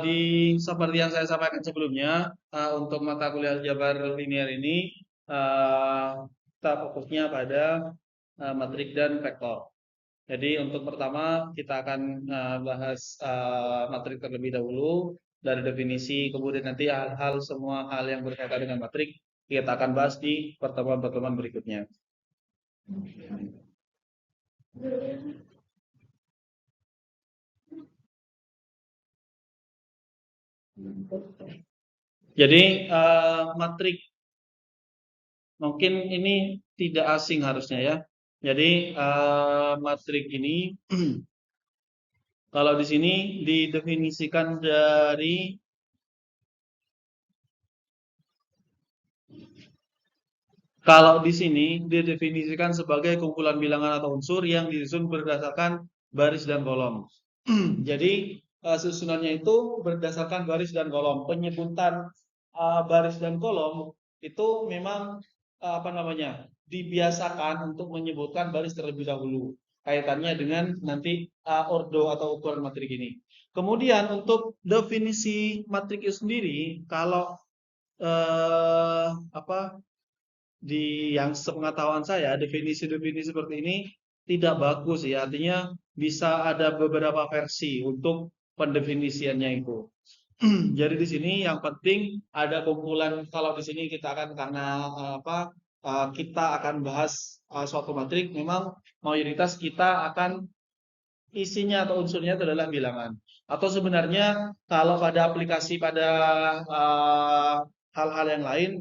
Di seperti yang saya sampaikan sebelumnya, untuk mata kuliah aljabar linear ini eh, kita fokusnya pada matrik dan vektor. Jadi untuk pertama kita akan bahas matrik terlebih dahulu dari definisi, kemudian nanti hal-hal semua hal yang berkaitan dengan matrik kita akan bahas di pertemuan-pertemuan berikutnya. Jadi matrik mungkin ini tidak asing harusnya ya. Jadi matrik ini kalau di sini didefinisikan dari kalau di sini didefinisikan sebagai kumpulan bilangan atau unsur yang disusun berdasarkan baris dan kolom. Jadi susunannya itu berdasarkan baris dan kolom. Penyebutan baris dan kolom itu memang apa namanya dibiasakan untuk menyebutkan baris terlebih dahulu. Kaitannya dengan nanti ordo atau ukuran matrik ini. Kemudian untuk definisi matrik itu sendiri, kalau apa di yang sepengetahuan saya definisi-definisi seperti ini tidak bagus ya. Artinya bisa ada beberapa versi untuk pendefinisiannya itu. Jadi di sini yang penting ada kumpulan kalau di sini kita akan karena kita akan bahas suatu matrik memang mayoritas kita akan isinya atau unsurnya itu adalah bilangan. Atau sebenarnya kalau pada aplikasi pada hal-hal yang lain.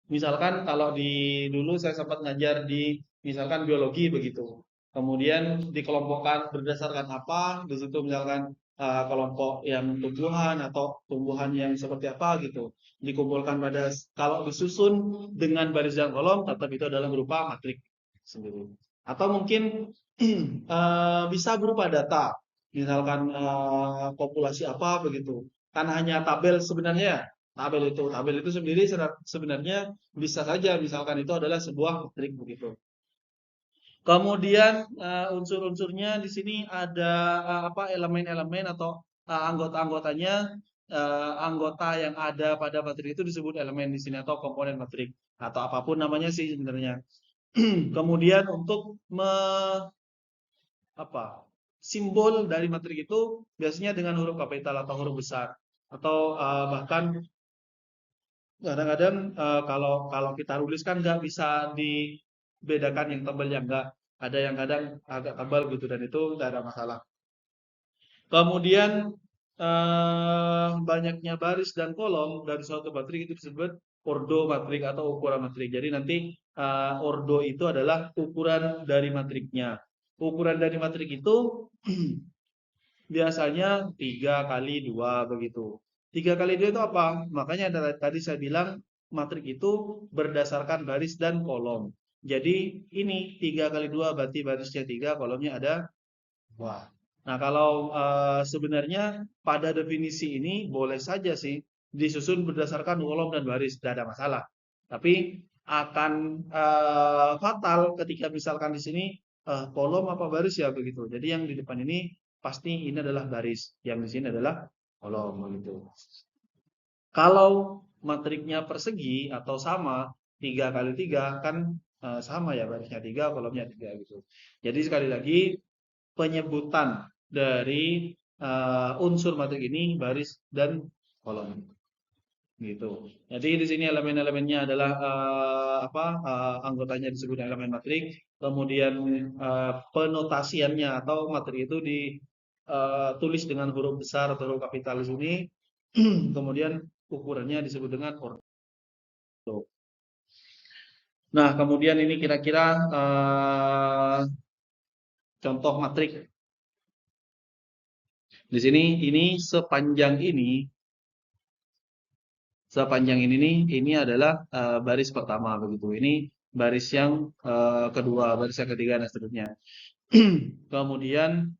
Misalkan kalau di dulu saya sempat ngajar di misalkan biologi begitu. Kemudian dikelompokkan berdasarkan apa? Di situ misalkan kelompok yang tumbuhan atau tumbuhan yang seperti apa gitu. Dikumpulkan pada kalau disusun dengan baris dan kolom tetap itu adalah berupa matrik sendiri. Atau mungkin bisa berupa data. Misalkan populasi apa begitu. Kan hanya tabel sebenarnya. Tabel itu sendiri sebenarnya bisa saja misalkan itu adalah sebuah matrik begitu. Kemudian unsur-unsurnya di sini ada apa elemen-elemen atau anggota-anggotanya anggota yang ada pada matrik itu disebut elemen di sini atau komponen matrik atau apapun namanya sih sebenarnya. Kemudian untuk apa simbol dari matrik itu biasanya dengan huruf kapital atau huruf besar atau bahkan kadang-kadang kalau kalau kita tulis kan nggak bisa dibedakan yang tebal yang enggak. Ada yang kadang agak tebal gitu dan itu tidak ada masalah. Kemudian banyaknya baris dan kolom dari suatu matrik itu disebut ordo matrik atau ukuran matrik. Jadi nanti ordo itu adalah ukuran dari matriknya. Ukuran dari matrik itu biasanya 3 kali 2 begitu. 3 kali 2 itu apa? Makanya tadi saya bilang matrik itu berdasarkan baris dan kolom. Jadi ini 3 kali 2 berarti barisnya 3, kolomnya ada 2. Nah kalau sebenarnya pada definisi ini boleh saja sih disusun berdasarkan kolom dan baris, tidak ada masalah. Tapi akan fatal ketika misalkan di sini kolom apa baris ya begitu. Jadi yang di depan ini pasti ini adalah baris, yang di sini adalah kolom begitu. Kalau matriknya persegi atau sama 3 kali 3 kan sama ya barisnya 3, kolomnya 3 gitu. Jadi sekali lagi penyebutan dari unsur matrik ini baris dan kolom gitu. Jadi di sini elemen-elemennya adalah anggotanya disebut elemen matrik, kemudian penotasiannya atau matrik itu ditulis dengan huruf besar atau huruf kapital di sini, kemudian ukurannya disebut dengan ordo. Nah, kemudian ini kira-kira contoh matrik. Di sini ini sepanjang ini nih, ini adalah baris pertama begitu. Ini baris yang kedua, baris yang ketiga dan seterusnya. Kemudian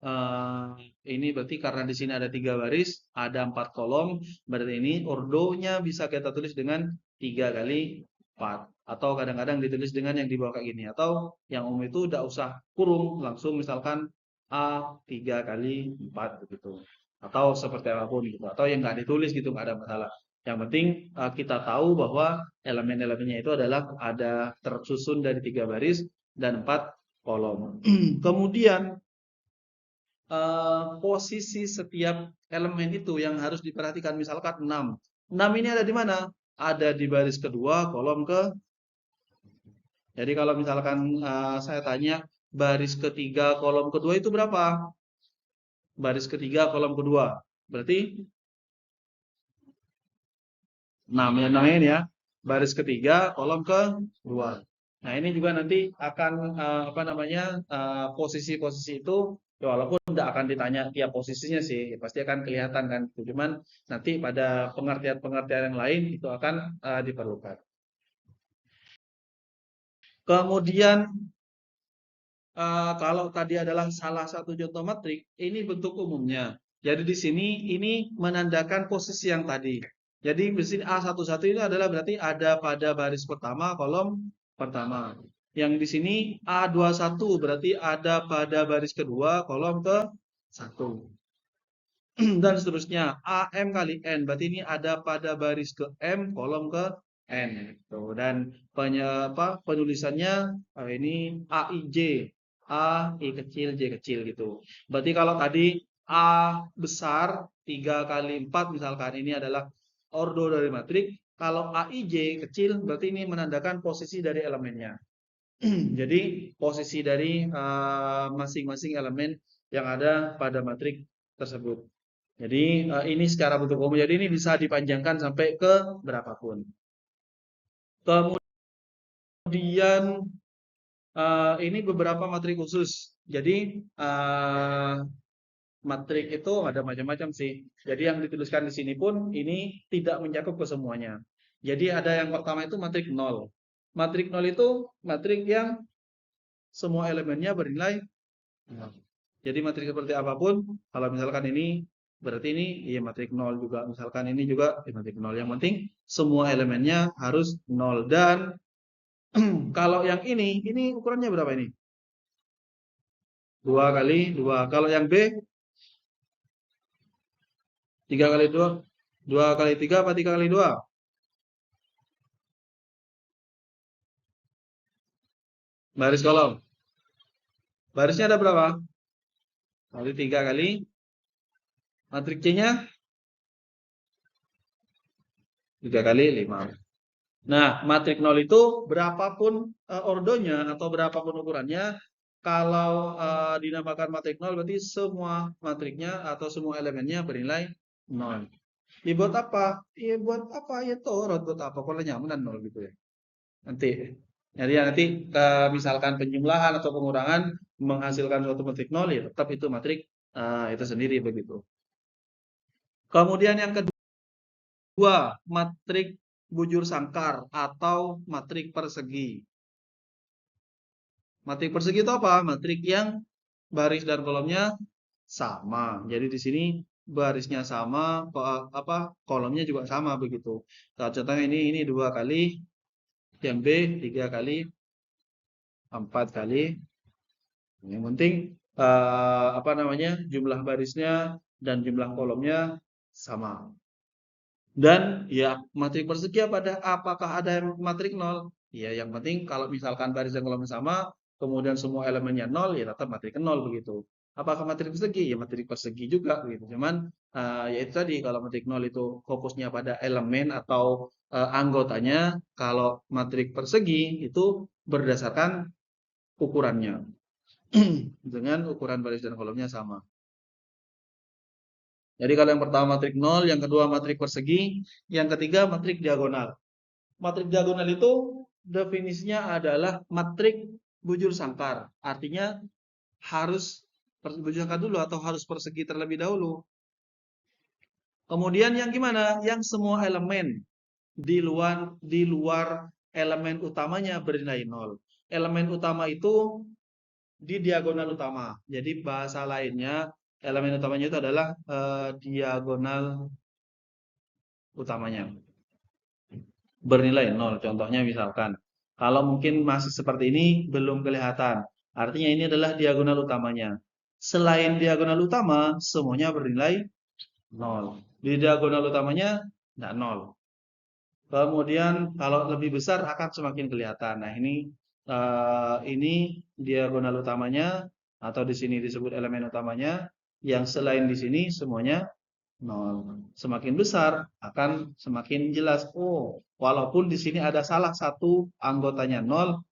eh, ini berarti karena di sini ada 3 baris, ada 4 kolom, berarti ini ordonya bisa kita tulis dengan 3 kali 4 atau kadang-kadang ditulis dengan yang di bawah kayak gini atau yang umum itu tidak usah kurung langsung misalkan A 3 kali 4 begitu. Atau seperti apapun gitu. Atau yang nggak ditulis gitu, nggak ada masalah. Yang penting kita tahu bahwa elemen-elemennya itu adalah ada tersusun dari 3 baris dan 4 kolom. Kemudian posisi setiap elemen itu yang harus diperhatikan. Misalkan 6. 6 ini ada di mana? Ada di baris kedua, kolom ke. Jadi kalau misalkan saya tanya baris ketiga, kolom kedua itu berapa? Baris ketiga, kolom kedua. Berarti 6 ya, namanya ini ya. Baris ketiga, kolom kedua. Nah, ini juga nanti akan apa namanya posisi-posisi itu ya walaupun tidak akan ditanya tiap posisinya sih, ya pasti akan kelihatan kan. Cuman nanti pada pengertian-pengertian yang lain itu akan diperlukan. Kemudian kalau tadi adalah salah satu contoh matrik, ini bentuk umumnya. Jadi di sini ini menandakan posisi yang tadi. Jadi di sini A11 ini adalah berarti ada pada baris pertama, kolom pertama. Yang di sini A21 berarti ada pada baris kedua, kolom ke 1. Dan seterusnya AM kali N berarti ini ada pada baris ke M, kolom ke N. Tuh. Dan penulisannya ini AIJ, A, I kecil, J kecil gitu. Berarti kalau tadi A besar 3 kali 4 misalkan ini adalah ordo dari matrik. Kalau AIJ kecil berarti ini menandakan posisi dari elemennya. Jadi posisi dari masing-masing elemen yang ada pada matrik tersebut. Jadi ini secara bentuk umum. Jadi ini bisa dipanjangkan sampai ke berapapun. Kemudian ini beberapa matrik khusus. Jadi matrik itu ada macam-macam sih. Jadi yang dituliskan di sini pun ini tidak mencakup ke semuanya. Jadi ada yang pertama itu matrik 0. Matrik 0 itu matrik yang semua elemennya bernilai 0. Jadi matrik seperti apapun, kalau misalkan ini berarti ini ya matrik 0 juga. Misalkan ini juga ya matrik 0. Yang penting semua elemennya harus 0. Dan kalau yang ini ukurannya berapa ini? 2 kali 2. Kalau yang B 3 kali 2. 2 kali 3 apa 3 kali 2? Baris kolom. Barisnya ada berapa? Kali 3 kali. Matrik C-nya 3 kali 5. Nah, matrik 0 itu berapapun ordonya atau berapapun ukurannya, kalau dinamakan matrik 0 berarti semua matriknya atau semua elemennya bernilai 0. Ya buat apa? Ya buat apa? Ya torot buat apa? Kalau nyaman 0 gitu ya. Nanti misalkan penjumlahan atau pengurangan menghasilkan suatu matrik 0 ya tetap itu matrik itu sendiri begitu. Kemudian yang kedua, matrik bujur sangkar atau matrik persegi. Matrik persegi itu apa? Matrik yang baris dan kolomnya sama. Jadi di sini barisnya sama, kolomnya juga sama begitu. Contohnya ini 2 kali, yang B 3 kali, 4 kali. Yang penting jumlah barisnya dan jumlah kolomnya sama. Dan ya matrik persegi apakah ada yang matrik 0? Ya yang penting kalau misalkan baris dan kolomnya sama, kemudian semua elemennya 0, ya tetap matrik 0 begitu. Apakah matrik persegi? Ya matrik persegi juga gitu. Cuman ya itu tadi kalau matrik 0 itu fokusnya pada elemen atau anggotanya, kalau matrik persegi itu berdasarkan ukurannya. Dengan ukuran baris dan kolomnya sama. Jadi kalau yang pertama matrik 0, yang kedua matrik persegi, yang ketiga matrik diagonal. Matrik diagonal itu definisinya adalah matrik bujur sangkar. Artinya harus bujur sangkar dulu atau harus persegi terlebih dahulu. Kemudian yang gimana? Yang semua elemen di luar elemen utamanya bernilai 0. Elemen utama itu di diagonal utama. Jadi bahasa lainnya elemen utamanya itu adalah diagonal utamanya. Bernilai 0. Contohnya misalkan, kalau mungkin masih seperti ini belum kelihatan. Artinya ini adalah diagonal utamanya. Selain diagonal utama, semuanya bernilai 0. Di diagonal utamanya tidak 0. Kemudian kalau lebih besar akan semakin kelihatan. Nah, ini diagonal utamanya atau di sini disebut elemen utamanya. Yang selain di sini semuanya 0. Semakin besar akan semakin jelas. Oh, walaupun di sini ada salah satu anggotanya 0,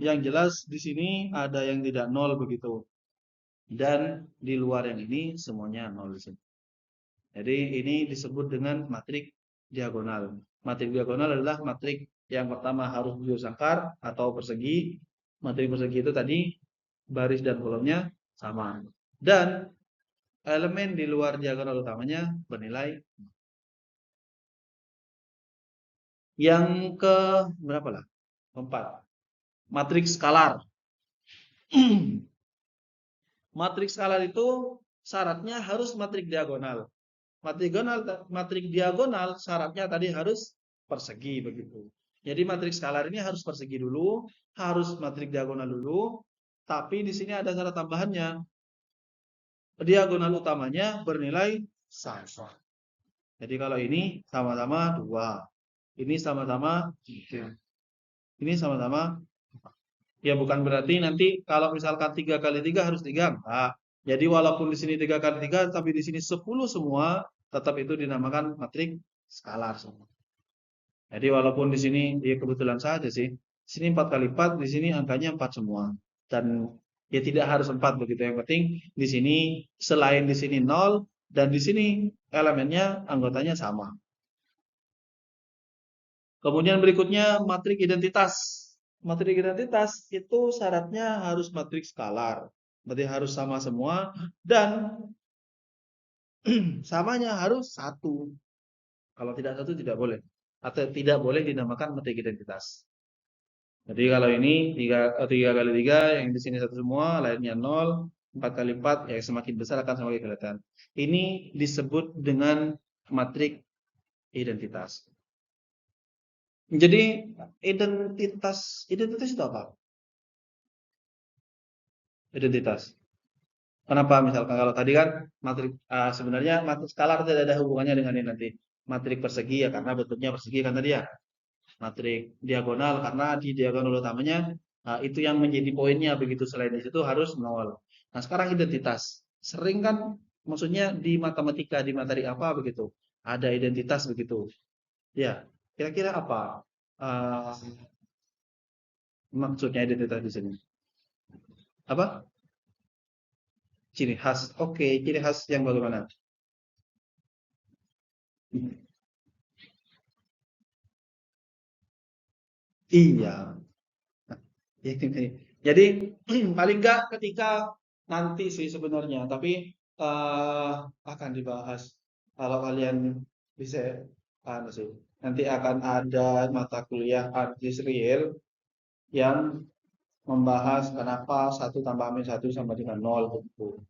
yang jelas di sini ada yang tidak 0 begitu. Dan di luar yang ini semuanya 0 di sini. Jadi ini disebut dengan matrik diagonal. Matrik diagonal adalah matrik yang pertama harus biosangkar atau persegi. Matrik persegi itu tadi baris dan kolomnya sama. Dan elemen di luar diagonal utamanya bernilai. Yang ke berapa lah? 4. Matriks skalar. Matriks skalar itu syaratnya harus matrik diagonal. Matrik diagonal syaratnya tadi harus persegi begitu. Jadi matriks skalar ini harus persegi dulu, harus matrik diagonal dulu, tapi di sini ada syarat tambahannya. Diagonal utamanya bernilai sama. Jadi kalau ini sama-sama 2, ini sama-sama 3, ini sama-sama, ya bukan berarti nanti kalau misalkan 3 kali 3 harus 3, enggak. Jadi walaupun di sini 3 kali 3, tapi di sini 10 semua, tetap itu dinamakan matrik skalar semua. Jadi walaupun di sini ya kebetulan saja sih, di sini 4 kali 4, di sini angkanya 4 semua. Dan ya tidak harus 4 begitu. Yang penting di sini selain di sini 0 dan di sini elemennya anggotanya sama. Kemudian berikutnya matrik identitas. Matrik identitas itu syaratnya harus matrik skalar. Berarti harus sama semua dan samanya harus 1. Kalau tidak 1 tidak boleh. Atau tidak boleh dinamakan matrik identitas. Jadi kalau ini 3 kali 3, yang di sini 1 semua, lainnya 0, 4 kali 4, ya semakin besar akan semakin kelihatan. Ini disebut dengan matrik identitas. Jadi identitas itu apa? Identitas. Kenapa misalkan kalau tadi kan matrik sebenarnya matrik skalar tidak ada hubungannya dengan ini nanti. Matrik persegi ya karena bentuknya persegi kan tadi ya. Matrik diagonal karena di diagonal utamanya itu yang menjadi poinnya begitu, selain di situ harus 0. Nah, sekarang identitas. Sering kan maksudnya di matematika di materi apa begitu. Ada identitas begitu. Ya, kira-kira apa maksudnya identitas di sini? Apa? Ciri khas. Oke, ciri khas yang bagaimana? Iya. Jadi paling enggak ketika nanti sih sebenarnya, tapi akan dibahas kalau kalian bisa sih. Nanti akan ada mata kuliah artis real yang membahas kenapa 1 tambah min 1 sama dengan 0 gitu.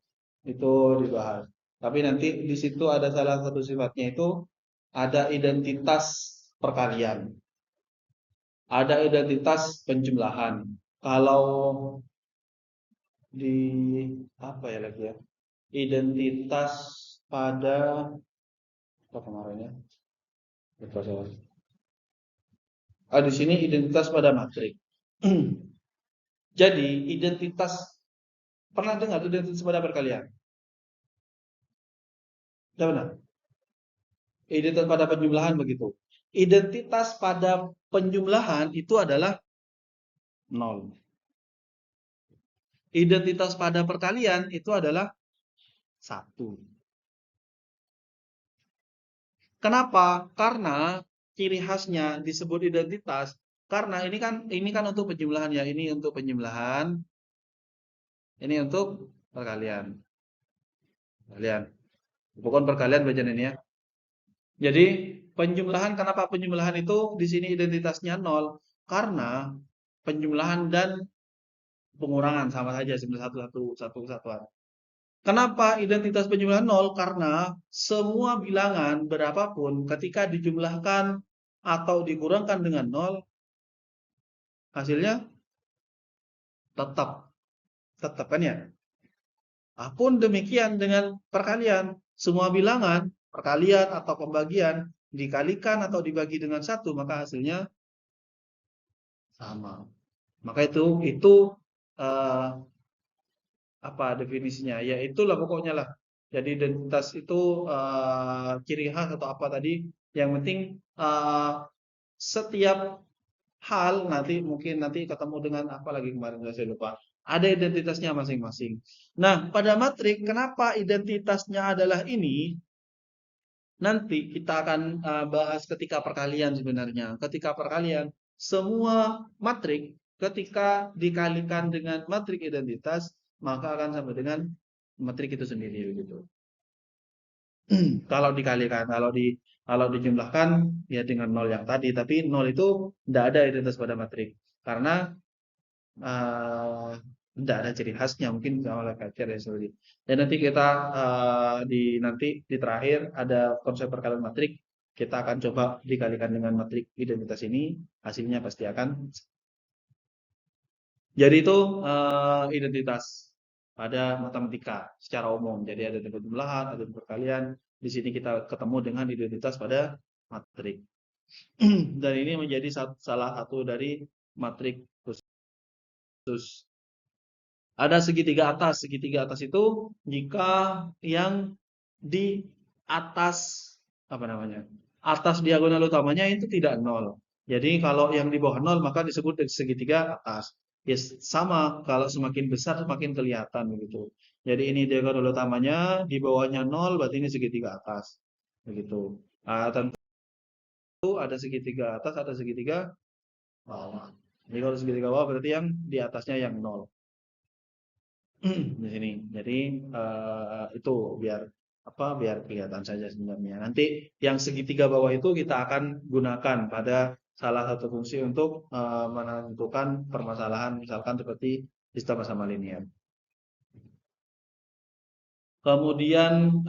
Itu dibahas. Tapi nanti di situ ada salah satu sifatnya itu ada identitas perkalian. Ada identitas penjumlahan. Kalau di apa ya lagi ya? Identitas pada apa kemarinnya? Lupa saya. Di sini identitas pada matrik. Jadi identitas, pernah dengar identitas pada perkalian? Tidak benar. Identitas pada penjumlahan begitu. Identitas pada penjumlahan itu adalah 0. Identitas pada perkalian itu adalah 1. Kenapa? Karena ciri khasnya disebut identitas karena ini kan untuk penjumlahan ya, ini untuk penjumlahan, ini untuk perkalian. Perkalian. Bukan perkalian bacaan ini ya. Jadi penjumlahan, kenapa penjumlahan itu di sini identitasnya 0? Karena penjumlahan dan pengurangan sama saja sebenarnya satu kesatuan. Kenapa identitas penjumlahan 0? Karena semua bilangan berapapun ketika dijumlahkan atau dikurangkan dengan 0, hasilnya tetap kan ya. Pun demikian dengan perkalian. Semua bilangan, perkalian atau pembagian, dikalikan atau dibagi dengan satu, maka hasilnya sama. Maka itu eh, apa definisinya? Ya itulah pokoknya lah. Jadi identitas itu ciri khas atau apa tadi? Yang penting setiap hal nanti mungkin nanti ketemu dengan apa lagi kemarin saya lupa. Ada identitasnya masing-masing. Nah, pada matrik kenapa identitasnya adalah ini? Nanti kita akan bahas ketika perkalian sebenarnya. Ketika perkalian, semua matrik ketika dikalikan dengan matrik identitas, maka akan sama dengan matrik itu sendiri begitu. Kalau dikalikan, kalau dijumlahkan ya dengan nol yang tadi, tapi nol itu tidak ada identitas pada matrik karena tidak ada ciri khasnya mungkin sama Lefevre ya seperti. Dan nanti kita nanti di terakhir ada konsep perkalian matrik, kita akan coba dikalikan dengan matrik identitas ini, hasilnya pasti akan. Jadi itu identitas pada matematika secara umum. Jadi ada jumlahan, ada perkalian. Di sini kita ketemu dengan identitas pada matrik. Dan ini menjadi salah satu dari matrik khusus. Ada segitiga atas. Segitiga atas itu jika yang di atas apa namanya? Atas diagonal utamanya itu tidak nol. Jadi kalau yang di bawah nol maka disebut segitiga atas. Ya sama, kalau semakin besar semakin kelihatan begitu. Jadi ini diagonal utamanya, di bawahnya nol berarti ini segitiga atas. Begitu. Tentu ada segitiga atas, ada segitiga bawah. Jadi kalau segitiga bawah berarti yang di atasnya yang nol. Di sini. Jadi itu biar apa? Biar kelihatan saja sebenarnya. Nanti yang segitiga bawah itu kita akan gunakan pada salah satu fungsi untuk menentukan permasalahan misalkan seperti sistem sama linear. Kemudian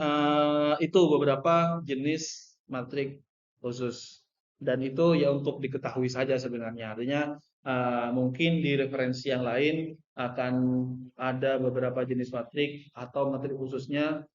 itu beberapa jenis matrik khusus dan itu ya untuk diketahui saja sebenarnya. Artinya mungkin di referensi yang lain akan ada beberapa jenis matrik atau matrik khususnya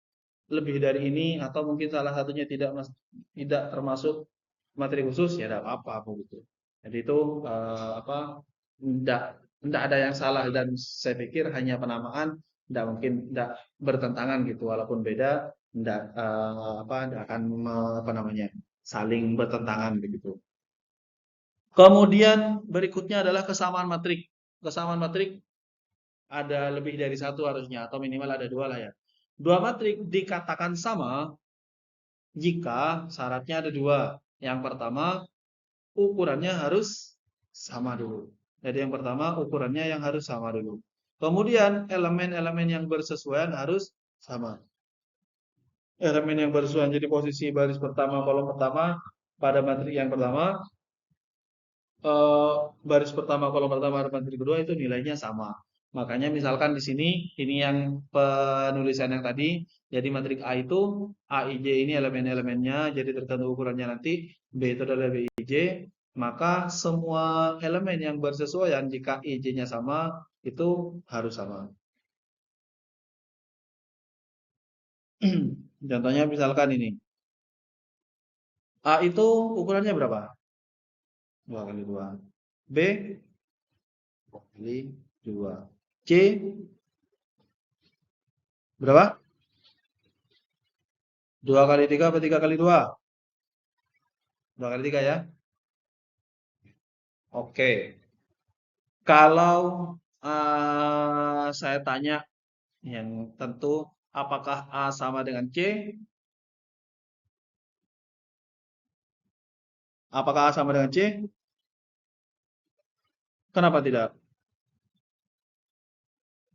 lebih dari ini atau mungkin salah satunya tidak termasuk materi khusus ya tidak apa-apa begitu. Jadi itu apa tidak ada yang salah dan saya pikir hanya penamaan tidak mungkin tidak bertentangan gitu walaupun beda tidak apa tidak akan apa namanya saling bertentangan begitu. Kemudian berikutnya adalah kesamaan matrik. Kesamaan matrik ada lebih dari satu harusnya atau minimal ada dua lah ya. Dua matrik dikatakan sama jika syaratnya ada dua. Yang pertama, ukurannya harus sama dulu. Jadi yang pertama, ukurannya yang harus sama dulu. Kemudian elemen-elemen yang bersesuaian harus sama. Elemen yang bersesuaian, jadi posisi baris pertama, kolom pertama pada matrik yang pertama, baris pertama, kolom pertama, pada matrik kedua itu nilainya sama. Makanya misalkan di sini, ini yang penulisan yang tadi, jadi matrik A itu, A, I, J ini elemen-elemennya, jadi tertentu ukurannya nanti, B itu adalah B, I, J, maka semua elemen yang bersesuaian jika I, J-nya sama, itu harus sama. Contohnya misalkan ini, A itu ukurannya berapa? 2 kali 2. B, 2 kali 2. C, berapa? 2 kali 3 atau 3 kali 2? 2 kali 3 ya. Oke. Kalau saya tanya yang tentu apakah A sama dengan C? Apakah A sama dengan C? Kenapa tidak?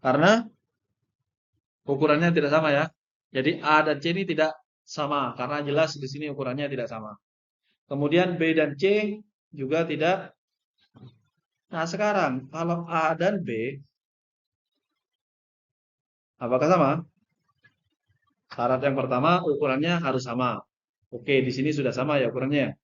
Karena ukurannya tidak sama ya. Jadi A dan C ini tidak sama karena jelas di sini ukurannya tidak sama. Kemudian B dan C juga tidak. Nah, sekarang kalau A dan B apakah sama? Syarat yang pertama ukurannya harus sama. Oke, di sini sudah sama ya ukurannya.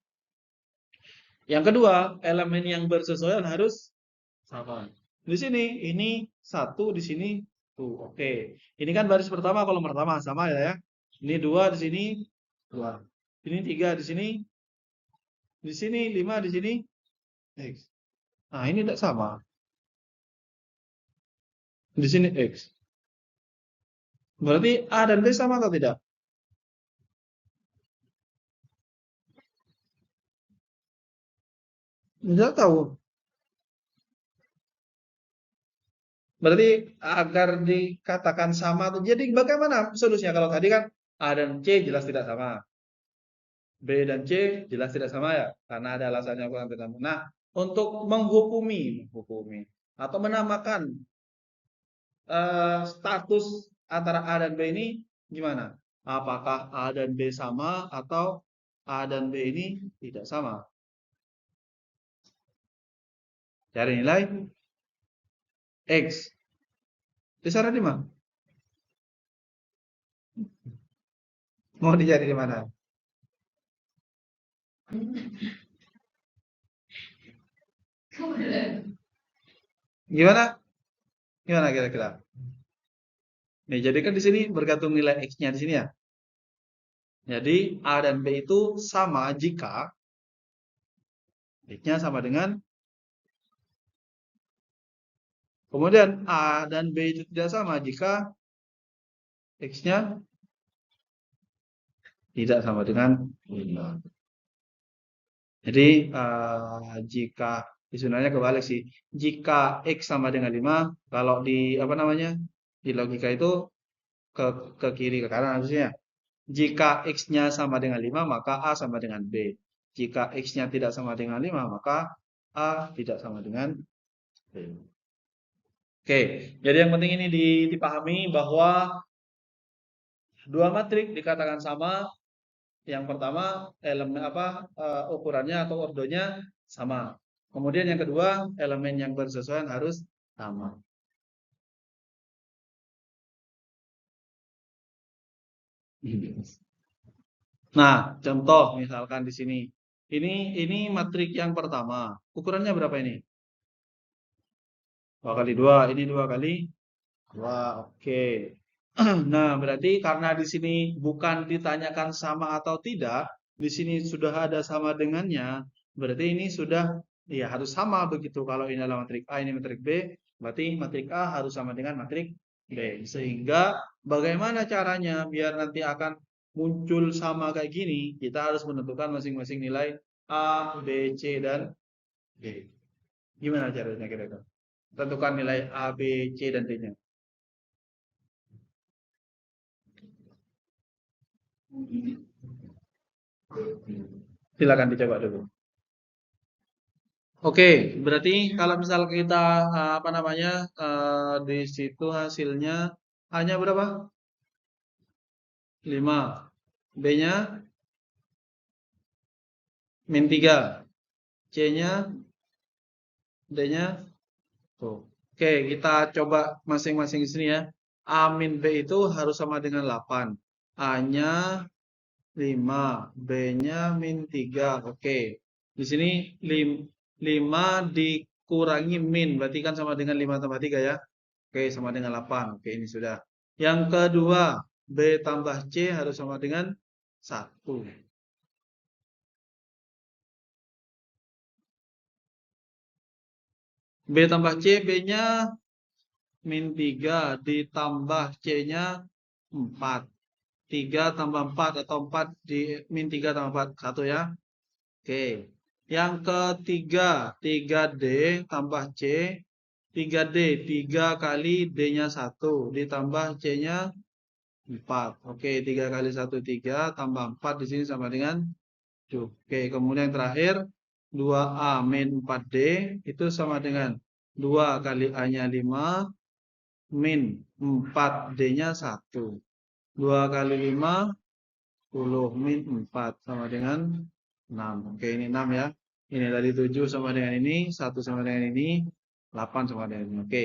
Yang kedua, elemen yang bersesuaian harus sama. Di sini ini satu, di sini Tuh, oke. Ini kan baris pertama, kolom pertama sama ya. Ini 2 di sini, 2. Ini 3 di sini 5 di sini X. Nah, ini tidak sama. Di sini X. Berarti A dan B sama atau tidak? Tidak tahu. Berarti agar dikatakan sama tuh. Jadi bagaimana solusinya kalau tadi kan A dan C jelas tidak sama. B dan C jelas tidak sama ya, karena ada alasannya kurang ketemu. Nah, untuk menghukumi atau menamakan status antara A dan B ini gimana? Apakah A dan B sama atau A dan B ini tidak sama? Cari nilai X. Kisaran di mana? Mau dicari di mana? Gimana? Gimana kira-kira? Nih, jadi kan di sini bergantung nilai X-nya di sini ya. Jadi A dan B itu sama jika X-nya sama dengan, kemudian A dan B itu tidak sama jika X-nya tidak sama dengan 5. Jadi jika sebenarnya kebalik sih. Jika X sama dengan 5, kalau di apa namanya? Di logika itu ke ke kiri ke kanan harusnya. Jika X-nya sama dengan 5, maka A sama dengan B. Jika X-nya tidak sama dengan 5, maka A tidak sama dengan B. Oke, jadi yang penting ini dipahami bahwa dua matrik dikatakan sama. Yang pertama elemen apa ukurannya atau ordonya sama. Kemudian yang kedua elemen yang bersesuaian harus sama. Nah, contoh misalkan di sini. Ini matrik yang pertama. Ukurannya berapa ini? 2 kali 2. Ini 2 kali 2. Oke. Nah, berarti karena di sini bukan ditanyakan sama atau tidak, di sini sudah ada sama dengannya, berarti ini sudah ya harus sama begitu. Kalau ini adalah matrik A, ini matrik B, berarti matrik A harus sama dengan matrik B. Sehingga bagaimana caranya biar nanti akan muncul sama kayak gini, kita harus menentukan masing-masing nilai A, B, C, dan D. Gimana caranya kira-kira? Tentukan nilai A, B, C, dan D-nya. Silakan dicoba dulu. Oke, berarti kalau misal kita apa namanya di situ hasilnya hanya berapa? 5. B-nya min 3. C-nya, D-nya tuh. Oke, kita coba masing-masing di sini ya. A min B itu harus sama dengan 8. A-nya 5, B-nya min 3. Oke. Di sini 5 dikurangi min, berarti kan sama dengan 5 tambah 3 ya. Oke, sama dengan 8. Oke, ini sudah. Yang kedua, B tambah C harus sama dengan 1. B tambah C, B-nya min 3 ditambah C-nya 4. 3 tambah 4 atau 4 di min 3 tambah 4, 1 ya. Oke. Yang ketiga, 3D tambah C, 3D, 3 kali D-nya 1 ditambah C-nya 4. Oke, 3 kali 1 3 tambah 4 di sini sama dengan 7. Oke, kemudian yang terakhir 2A min 4D itu sama dengan 2 kali A-nya 5 min 4D-nya 1. 2 kali 5 10 min 4 sama dengan 6. Oke, ini 6 ya. Ini tadi 7 sama dengan ini, 1 sama dengan ini, 8 sama dengan ini. Oke.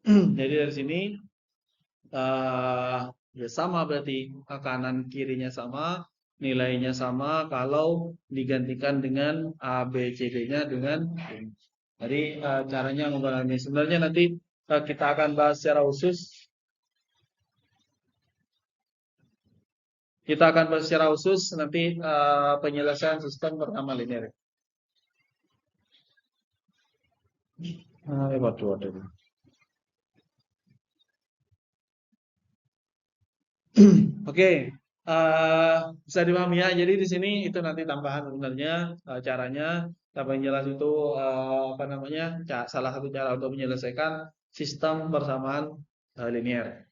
Jadi dari sini ya sama berarti kanan kirinya sama, nilainya sama kalau digantikan dengan A, B, C, D-nya dengan ini. Jadi caranya menggunakan ini. Sebenarnya nanti kita akan bahas secara khusus Kita akan bahas secara khusus nanti penyelesaian sistem pertama linear. Waduh. Oke, bisa dipahami ya. Jadi di sini itu nanti tambahan sebenarnya caranya. Tapi yang jelas itu apa namanya? Salah satu cara untuk menyelesaikan sistem persamaan linear.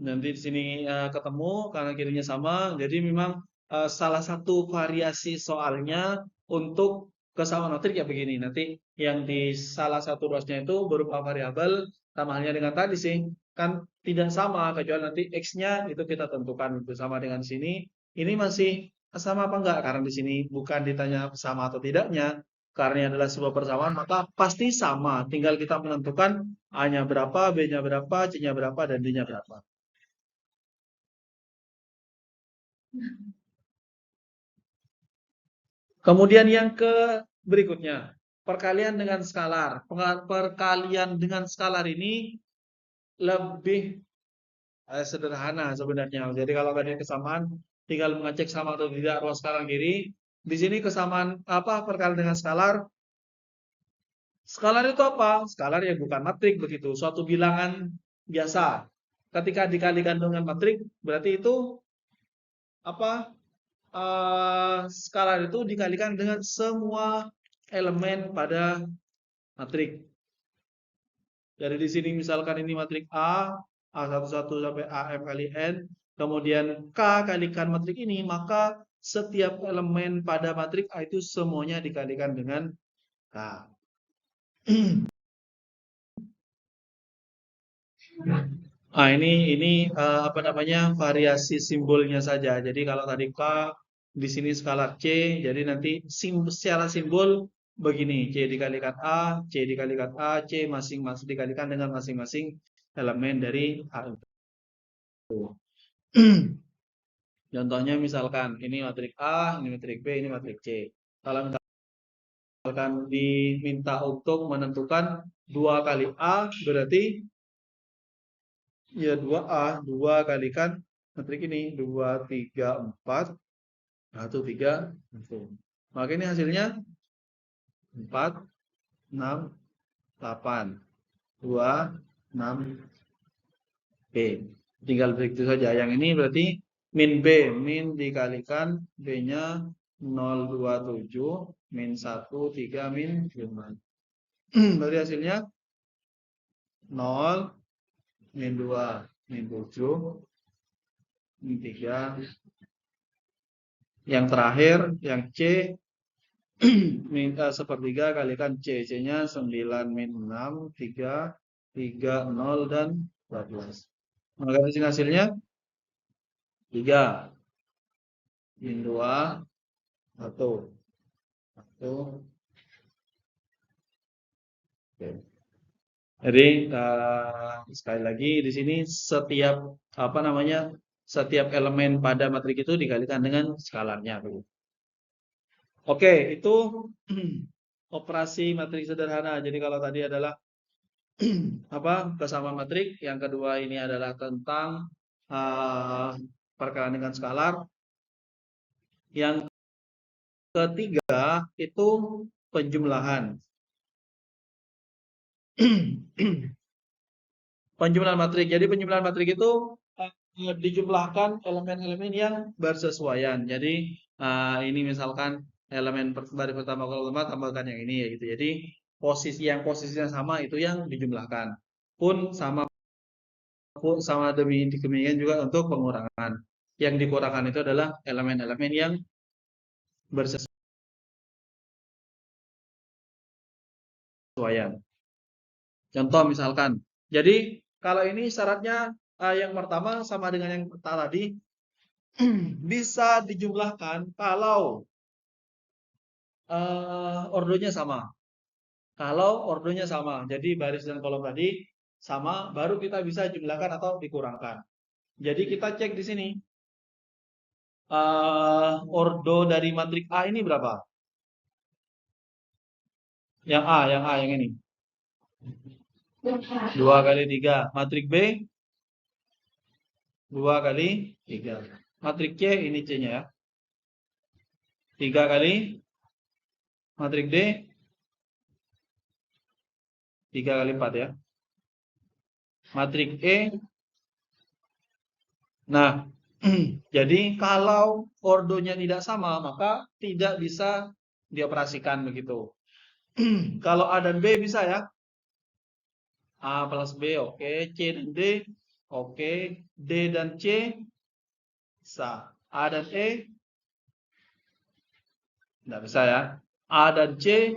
Nanti di sini ketemu kanan kirinya sama. Jadi memang salah satu variasi soalnya untuk kesamaan matrik ya begini. Nanti yang di salah satu ruasnya itu berupa variabel sama halnya dengan tadi sih. Kan tidak sama kecuali nanti x-nya itu kita tentukan itu sama dengan sini. Ini masih sama apa enggak? Karena di sini bukan ditanya sama atau tidaknya. Karena ini adalah sebuah persamaan maka pasti sama. Tinggal kita menentukan A-nya berapa, B-nya berapa, C-nya berapa, dan D-nya berapa. Kemudian yang ke berikutnya, perkalian dengan skalar. Perkalian dengan skalar ini lebih sederhana sebenarnya. Jadi kalau ada kesamaan, tinggal mengecek sama atau tidak ruas kanan kiri. Di sini kesamaan apa perkalian dengan skalar? Skalar itu apa? Skalar ya bukan matrik begitu, suatu bilangan biasa. Ketika dikalikan dengan matrik, berarti itu apa? Skalar itu dikalikan dengan semua elemen pada matrik. Jadi di sini misalkan ini matrik A11 sampai AM kali N, kemudian K kalikan matrik ini, maka setiap elemen pada matrik A itu semuanya dikalikan dengan K. Ini apa namanya variasi simbolnya saja. Jadi kalau tadi K di sini skalar C, jadi nanti secara simbol begini, C dikalikan A, C dikalikan A, C masing-masing dikalikan dengan masing-masing elemen dari A itu. Contohnya misalkan ini matrik A, ini matrik B, ini matrik C. Kalau misalkan diminta untuk menentukan 2 kali A, berarti ya 2A, 2 kalikan matrik ini, 2, 3, 4, 1, 3, 1. Maka ini hasilnya 4, 6, 8, 2, 6, B. Tinggal begitu saja. Yang ini berarti min B. Min dikalikan B-nya 0,27, min 1, 3, min 5. Berarti hasilnya 0, min 2, min 7, min 3. Yang terakhir, yang C, minta sepertiga kalikan C. C-nya 9, min 6, 3, 3, 0, dan 14. Maka di sini hasilnya 3, min 2, 1. 1. Oke. Jadi sekali lagi di sini setiap apa namanya setiap elemen pada matrik itu dikalikan dengan skalarnya. Oke, itu operasi matrik sederhana. Jadi kalau tadi adalah apa kesamaan matrik, yang kedua ini adalah tentang perkalian dengan skalar. Yang ketiga itu penjumlahan. Penjumlahan matrik. Jadi penjumlahan matrik itu dijumlahkan elemen-elemen yang bersesuaian. Jadi ini misalkan elemen baris pertama kalau pertama tambahkan yang ini ya gitu. Jadi posisinya sama itu yang dijumlahkan. Pun sama demikian juga untuk pengurangan. Yang dikurangkan itu adalah elemen-elemen yang bersesuaian. Contoh misalkan. Jadi kalau ini syaratnya yang pertama sama dengan yang tadi bisa dijumlahkan kalau ordonya sama. Kalau ordonya sama, jadi baris dan kolom tadi sama, baru kita bisa jumlahkan atau dikurangkan. Jadi kita cek di sini. Ordo dari matrik A ini berapa? Yang A, yang ini. 2 kali 3. Matrik B 2 kali 3. Matrik C ini C-nya ya. 3 kali matrik D 3 kali 4 ya. Matrik E. Nah, jadi kalau ordonya tidak sama, maka tidak bisa dioperasikan begitu. Kalau A dan B bisa ya. A plus B oke, C dan D oke, D dan C bisa. A dan E tidak bisa ya. A dan C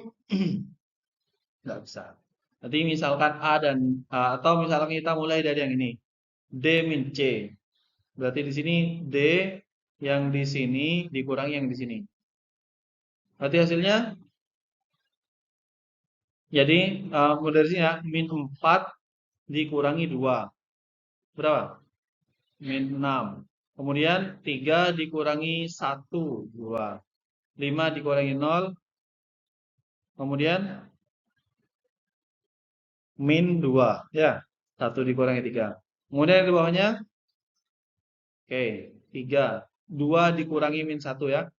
tidak bisa. Nanti misalkan A dan atau misalkan kita mulai dari yang ini. D min C. Berarti di sini D yang di sini dikurangi yang di sini. Berarti hasilnya jadi mulai dari sini ya, min 4 dikurangi 2. Berapa? Min 6. Kemudian 3 dikurangi 1, 2. 5 dikurangi 0. Kemudian min 2 ya. 1 dikurangi 3. Kemudian di bawahnya oke, 3. 2 dikurangi min 1 ya.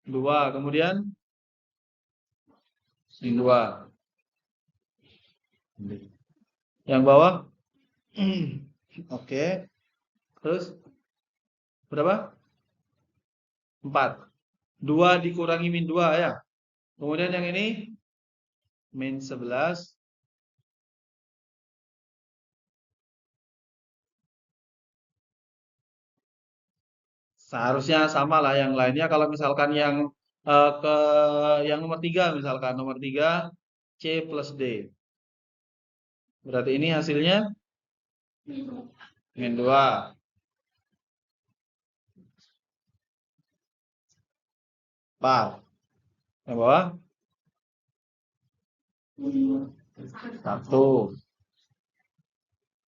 2. Kemudian min 2. Yang bawah oke. Terus berapa? 4. 2 dikurangi min 2 ya. Kemudian yang ini min 11. Seharusnya sama lah yang lainnya. Kalau misalkan yang ke yang nomor 3 misalkan nomor 3 C plus D. Berarti ini hasilnya min 2. 4. Yang bawah 1,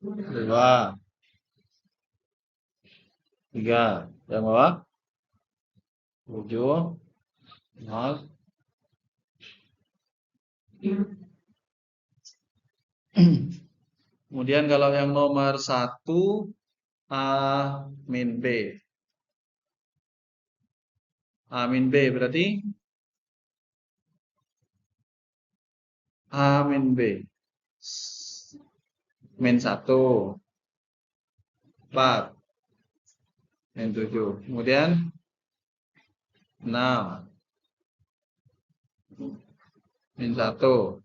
2, 3. Yang bawah 7, 0. Kemudian kalau yang nomor 1 A min B. A min B berarti A min B. Min 1. 4. Min 7. Kemudian 6. Min 1.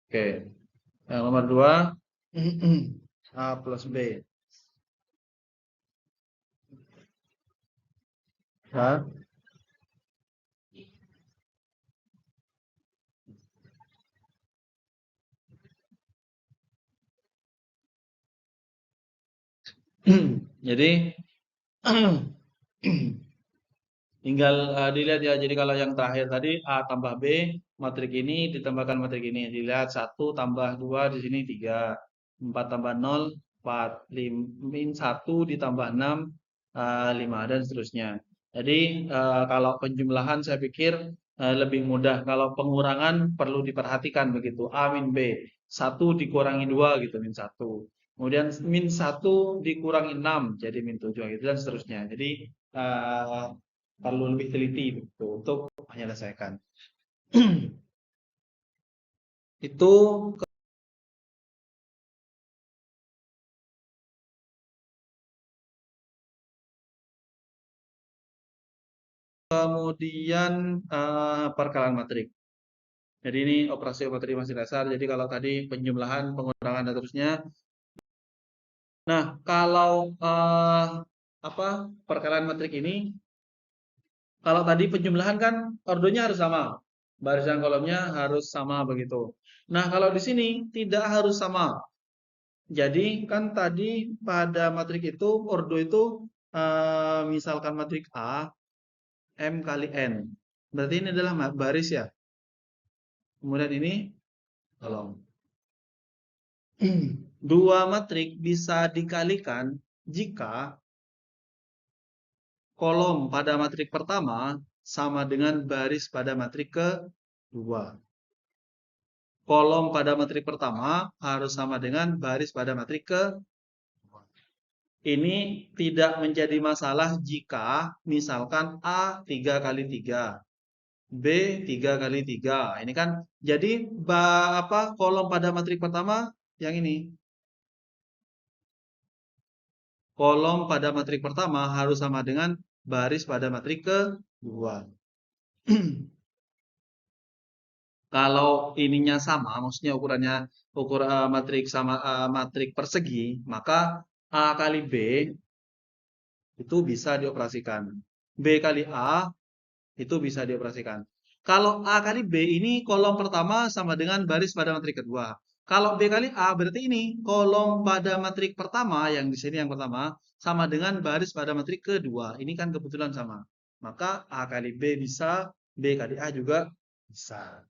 Oke. Yang nomor 2 A plus B. Hah? Jadi tinggal dilihat ya. Jadi kalau yang terakhir tadi A tambah B, matrik ini ditambahkan matrik ini. Dilihat 1 tambah 2 di sini 3. 4 tambah 0 4. Min 1 ditambah 6 5 dan seterusnya. Jadi kalau penjumlahan saya pikir lebih mudah. Kalau pengurangan perlu diperhatikan begitu. A min B 1 dikurangi 2 gitu min 1. Kemudian min 1 dikurangi 6 jadi min 7 gitu dan seterusnya. Jadi perlu lebih teliti begitu untuk menyelesaikan. Itu kemudian perkalian matrik. Jadi ini operasi masih dasar. Jadi kalau tadi penjumlahan, pengurangan dan seterusnya. Nah, kalau perkalian matrik ini, kalau tadi penjumlahan kan ordonya harus sama, barisan kolomnya harus sama begitu. Nah, kalau di sini tidak harus sama. Jadi kan tadi pada matrik itu ordo itu misalkan matrik A M kali N. Berarti ini adalah baris ya. Kemudian ini kolom. Dua matrik bisa dikalikan jika kolom pada matrik pertama sama dengan baris pada matrik kedua. Kolom pada matrik pertama harus sama dengan baris pada matrik kedua. Ini tidak menjadi masalah jika misalkan A 3 kali 3, B 3 kali 3. Ini kan jadi kolom pada matrik pertama yang ini. Kolom pada matrik pertama harus sama dengan baris pada matrik kedua. Kalau ininya sama, maksudnya ukurannya matrik sama matrik persegi, maka A kali B itu bisa dioperasikan. B kali A itu bisa dioperasikan. Kalau A kali B ini kolom pertama sama dengan baris pada matrik kedua. Kalau B kali A berarti ini kolom pada matrik pertama yang di sini yang pertama sama dengan baris pada matrik kedua. Ini kan kebetulan sama. Maka A kali B bisa, B kali A juga bisa.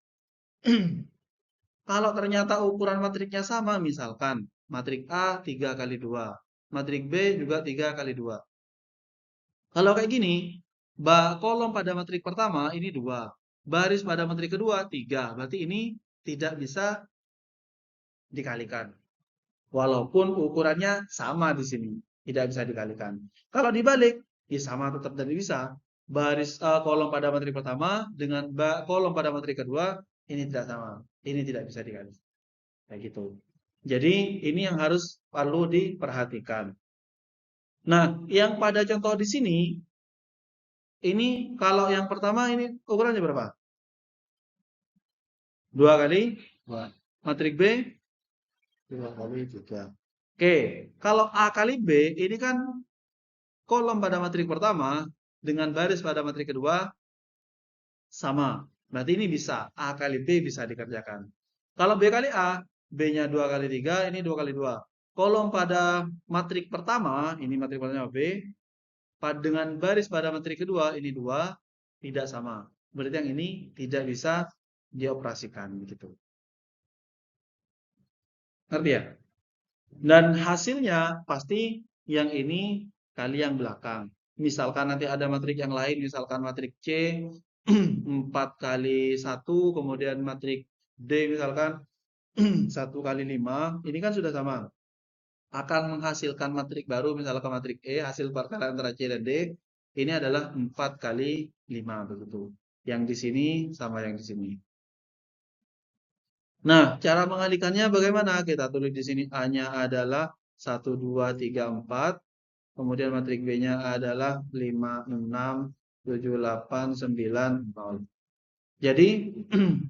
Kalau ternyata ukuran matriknya sama, misalkan matrik A 3 kali 2, matrik B juga 3 kali 2. Kalau kayak gini, kolom pada matrik pertama ini 2, baris pada matrik kedua 3. Berarti ini tidak bisa dikalikan. Walaupun ukurannya sama di sini, tidak bisa dikalikan. Kalau dibalik, ya sama tetap tidak bisa. Baris kolom pada matrik pertama dengan kolom pada matrik kedua ini tidak sama. Ini tidak bisa dikalikan. Kayak gitu. Jadi ini yang harus perlu diperhatikan. Nah, yang pada contoh di sini, ini kalau yang pertama ini ukurannya berapa? 2 kali 2. Matrik B 2 kali 3. Oke, kalau A kali B ini kan kolom pada matrik pertama dengan baris pada matrik kedua sama. Berarti ini bisa, A kali B bisa dikerjakan. Kalau B kali A, B-nya 2 kali 3, ini 2 kali 2. Kolom pada matrik pertama, ini matrik pertama B, dengan baris pada matrik kedua, ini 2, tidak sama. Berarti yang ini tidak bisa dioperasikan. Begitu. Ngerti ya? Dan hasilnya pasti yang ini kali yang belakang. Misalkan nanti ada matrik yang lain, misalkan matrik C 4 kali 1, kemudian matrik D misalkan 1 kali 5, ini kan sudah sama. Akan menghasilkan matrik baru, misalkan matrik E, hasil perkalian antara C dan D, ini adalah 4 kali 5, begitu. Yang di sini sama yang di sini. Nah, cara mengalihkannya bagaimana? Kita tulis di sini A-nya adalah 1, 2, 3, 4. Kemudian matrik B-nya adalah 5, 6, 7, 8, 9, 0. Jadi,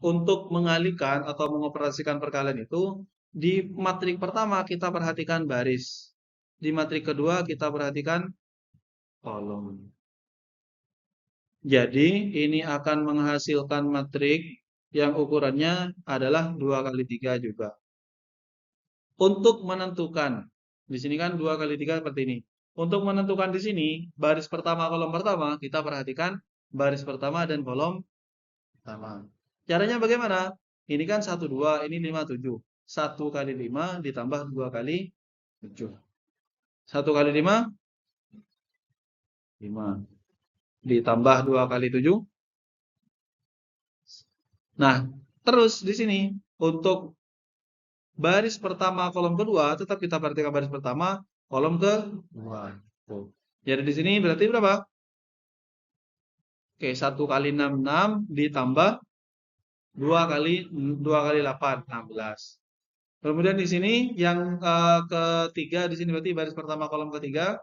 untuk mengalihkan atau mengoperasikan perkalian itu, di matrik pertama kita perhatikan baris. Di matrik kedua kita perhatikan kolom. Jadi, ini akan menghasilkan matrik yang ukurannya adalah 2 kali 3 juga. Untuk menentukan, di sini kan 2 kali 3 seperti ini. Untuk menentukan di sini, baris pertama, kolom pertama, kita perhatikan baris pertama dan kolom pertama. Caranya bagaimana? Ini kan 1, 2, ini 5, 7. 1 kali 5 ditambah 2 kali 7. 1 kali 5, 5. Ditambah 2 kali 7. Nah, terus di sini, untuk baris pertama, kolom kedua, tetap kita perhatikan baris pertama, kolom kedua. Jadi di sini berarti berapa? Oke, 1 kali 6, 6 ditambah 2 kali 8, 16. Kemudian di sini yang ketiga di sini berarti baris pertama kolom ketiga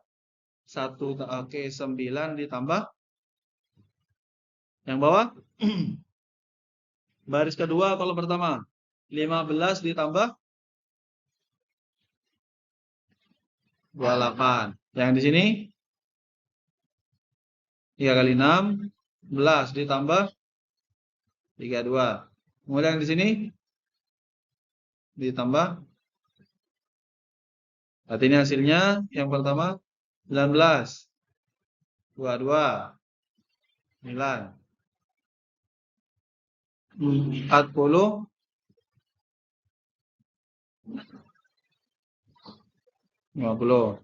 1 oke 9 ditambah yang bawah baris kedua kolom pertama 15 ditambah 28. Yang di sini 3 kali 6 11 ditambah 32. Kemudian yang di sini ditambah, berarti ini hasilnya yang pertama 19, 22, 9, 40, 50.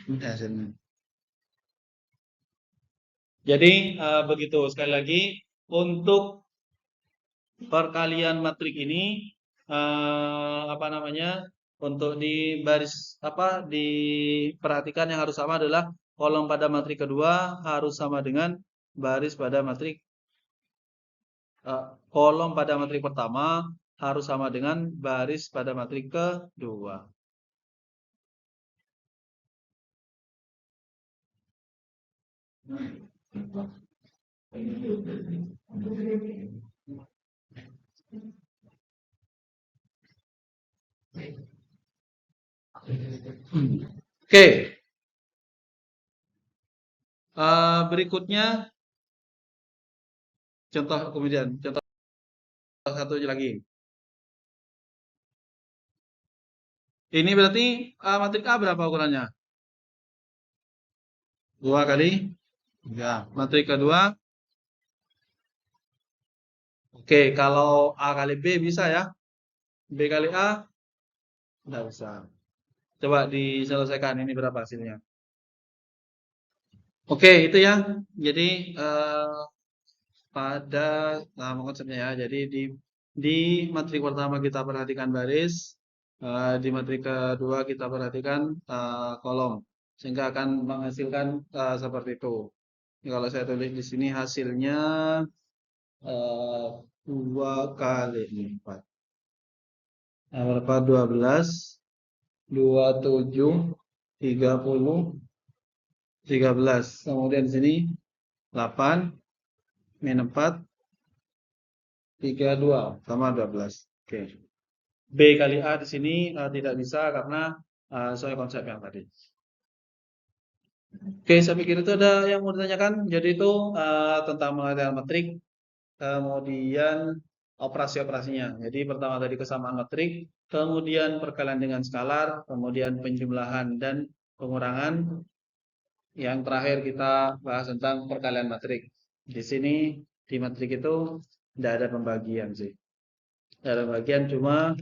Ini hasilnya. Jadi begitu sekali lagi untuk perkalian matrik ini apa namanya, untuk di baris apa diperhatikan yang harus sama adalah kolom pada matrik kedua harus sama dengan baris pada matrik kolom pada matrik pertama harus sama dengan baris pada matrik kedua. Oke, berikutnya contoh kemudian contoh satu lagi. Ini berarti matrik A berapa ukurannya? 2 kali 3. Matrik kedua. Oke, kalau A kali B bisa ya. B kali A tidak bisa. Coba diselesaikan ini berapa hasilnya. Oke, itu ya. Jadi pada nama konsepnya ya. Jadi di matrik pertama kita perhatikan baris, di matrik kedua kita perhatikan kolom, sehingga akan menghasilkan seperti itu. Kalau saya tulis di sini hasilnya 2 kali 4. Nah, berapa? 12, 27, 30, 13. Kemudian di sini 8, min 4, 32, sama 12. Oke. B kali A di sini tidak bisa karena sesuai konsep yang tadi. Oke, saya pikir itu ada yang mau ditanyakan. Jadi itu tentang pengertian metrik, kemudian operasi-operasinya. Jadi pertama tadi kesamaan metrik, kemudian perkalian dengan skalar, kemudian penjumlahan dan pengurangan. Yang terakhir kita bahas tentang perkalian metrik. Di sini di metrik itu tidak ada pembagian sih. Tidak ada pembagian, cuma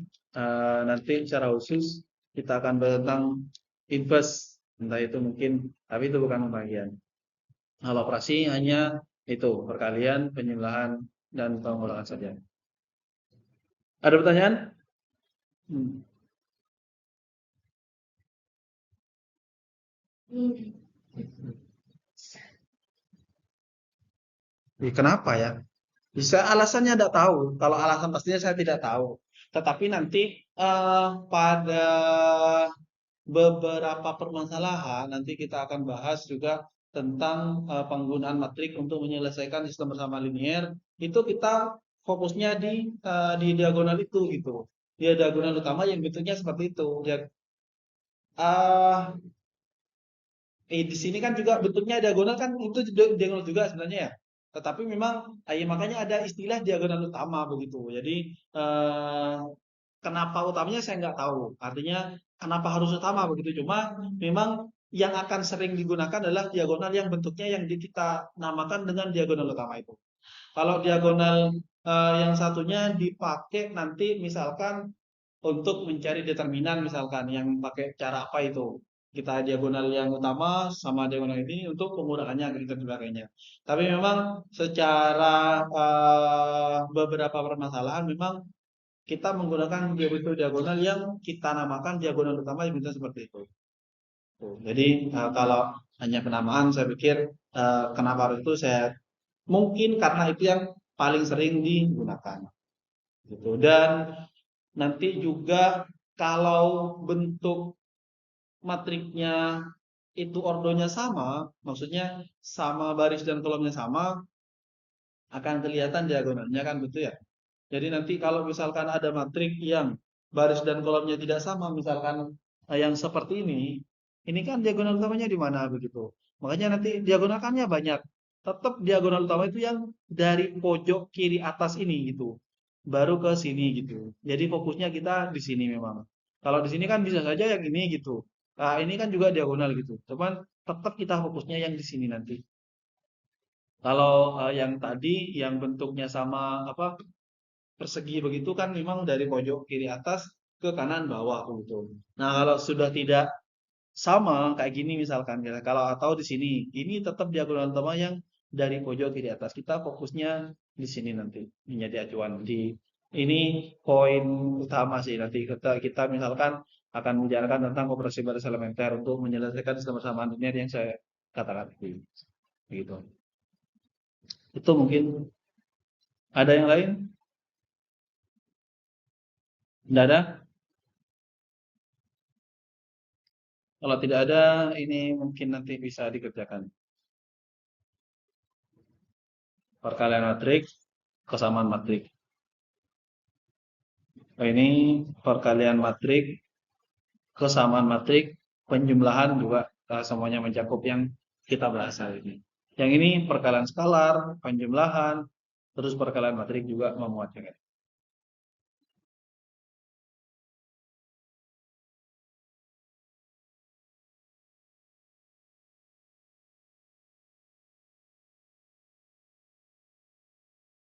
nanti secara khusus kita akan bahas tentang inverse. Entah itu mungkin, tapi itu bukan pembagian. Kalau operasi hanya itu perkalian, penjumlahan, dan pengurangan saja. Ada pertanyaan? Kenapa ya? Bisa alasannya tidak tahu. Kalau alasan pastinya saya tidak tahu. Tetapi nanti pada beberapa permasalahan nanti kita akan bahas juga tentang penggunaan matrik untuk menyelesaikan sistem bersama linier. Itu kita fokusnya di diagonal itu gitu. Di diagonal utama yang bentuknya seperti itu. Uh, di sini kan juga bentuknya diagonal kan itu diagonal juga sebenarnya ya. Tetapi memang ya makanya ada istilah diagonal utama begitu. Jadi kenapa utamanya saya nggak tahu. Artinya kenapa harus utama begitu. Cuma memang yang akan sering digunakan adalah diagonal yang bentuknya yang kita namakan dengan diagonal utama itu. Kalau diagonal yang satunya dipakai nanti misalkan untuk mencari determinan misalkan yang pakai cara apa itu. Kita diagonal yang utama sama diagonal ini untuk pengurangannya dan sebagainya. Tapi memang secara beberapa permasalahan memang kita menggunakan diagonal yang kita namakan diagonal utama yang bisa seperti itu. Jadi kalau hanya penamaan saya pikir kenapa itu saya mungkin karena itu yang paling sering digunakan. Gitu. Dan nanti juga kalau bentuk matriknya itu ordonya sama, maksudnya sama baris dan kolomnya sama, akan kelihatan diagonalnya kan betul ya. Jadi nanti kalau misalkan ada matrik yang baris dan kolomnya tidak sama, misalkan yang seperti ini kan diagonal utamanya di mana begitu. Makanya nanti diagonalkannya banyak. Tetap diagonal utama itu yang dari pojok kiri atas ini gitu. Baru ke sini gitu. Jadi fokusnya kita di sini memang. Kalau di sini kan bisa saja yang ini gitu. Nah, ini kan juga diagonal gitu. Cuman tetap kita fokusnya yang di sini nanti. Kalau yang tadi yang bentuknya sama apa persegi begitu kan memang dari pojok kiri atas ke kanan bawah begitu. Nah, kalau sudah tidak sama kayak gini misalkan ya, kalau atau di sini, ini tetap diagonal utama yang dari pojok kiri atas. Kita fokusnya di sini nanti menjadi acuan di Ini poin utama sih, nanti kita misalkan akan membicarakan tentang operasi batas elementer untuk menyelesaikan kesamaan linear yang saya katakan tadi. Begitu. Itu mungkin ada yang lain? Tidak ada? Kalau tidak ada, ini mungkin nanti bisa dikerjakan. Perkalian matriks, kesamaan matriks. Ini perkalian matriks, kesamaan matriks, penjumlahan juga semuanya mencakup yang kita bahas hari ini. Yang ini perkalian skalar, penjumlahan, terus perkalian matriks juga memuatnya.